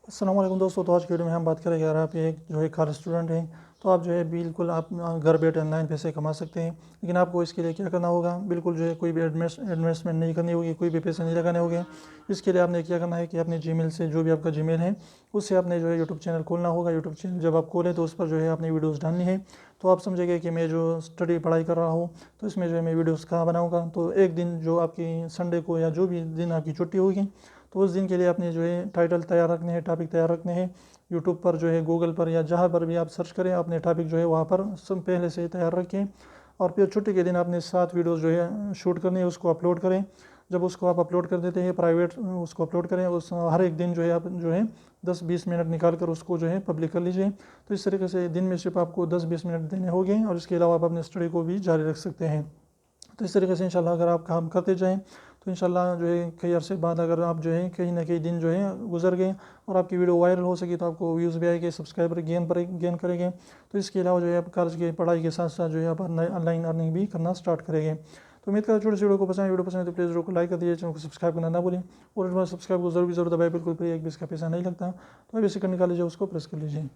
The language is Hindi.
अस्सलाम वालेकुम दोस्तों। तो आज की वीडियो में हम बात करेंगे, अगर आप एक जो है कॉलेज स्टूडेंट हैं तो आप जो है बिल्कुल आप घर बैठे ऑनलाइन पैसे कमा सकते हैं। लेकिन आपको इसके लिए क्या करना होगा, बिल्कुल जो है कोई भी इन्वेस्टमेंट नहीं करनी होगी, कोई भी पैसे नहीं लगाने होंगे। इसके लिए आपने क्या करना है कि अपने जीमेल से, जो भी आपका जीमेल है उससे आपने जो है यूट्यूब चैनल खोलना होगा। यूट्यूब चैनल जब आप खोलें तो उस पर जो है अपनी वीडियोज़ डालनी है। तो आप समझेंगे कि मैं जो पढ़ाई कर रहा हूँ तो इसमें जो है मैं वीडियोज़ कहाँ बनाऊँगा। तो एक दिन जो आपकी संडे को या जो भी दिन आपकी छुट्टी होगी तो उस दिन के लिए आपने जो है टाइटल तैयार रखने हैं, टॉपिक तैयार रखने हैं। यूट्यूब पर जो है, गूगल पर या जहाँ पर भी आप सर्च करें, अपने टॉपिक जो है वहाँ पर सब पहले से तैयार रखें। और फिर छुट्टी के दिन आपने 7 वीडियोज़ जो है शूट करनी है, उसको अपलोड करें। जब उसको आप अपलोड कर देते हैं प्राइवेट, उसको अपलोड करें, उस हर एक दिन जो है आप जो है 10-20 मिनट निकाल कर उसको जो है पब्लिक कर लीजिए। तो इस तरीके से दिन में सिर्फ आपको 10-20 मिनट देने होंगे और इसके अलावा आप अपने स्टडी को भी जारी रख सकते हैं। तो इस तरीके से इंशाल्लाह अगर आप काम करते जाएँ तो इंशाल्लाह जो है कई अरसे बाद अगर आप जो है कहीं ना कहीं दिन जो है गुजर गए और आपकी वीडियो वायरल हो सकी तो आपको व्यूज़ भी आएंगे, सब्सक्राइबर गेन करेंगे। तो इसके अलावा जो है आप कॉलेज की पढ़ाई के साथ साथ जो है आप ऑनलाइन अर्निंग भी करना स्टार्ट करेंगे। तो उम्मीद करता हूँ छोटी सी वीडियो पसंद है तो प्लीज़ वीडियो को लाइक कर दीजिए, चैनल को सब्सक्राइब करना ना भूलें। और सब्सक्राइब को जरूर दबाए, बिल्कुल फ्री, एक भी इसका पैसा नहीं लगता। तो अभी सेकंड निकाल लीजिए, उसको प्रेस कर लीजिए।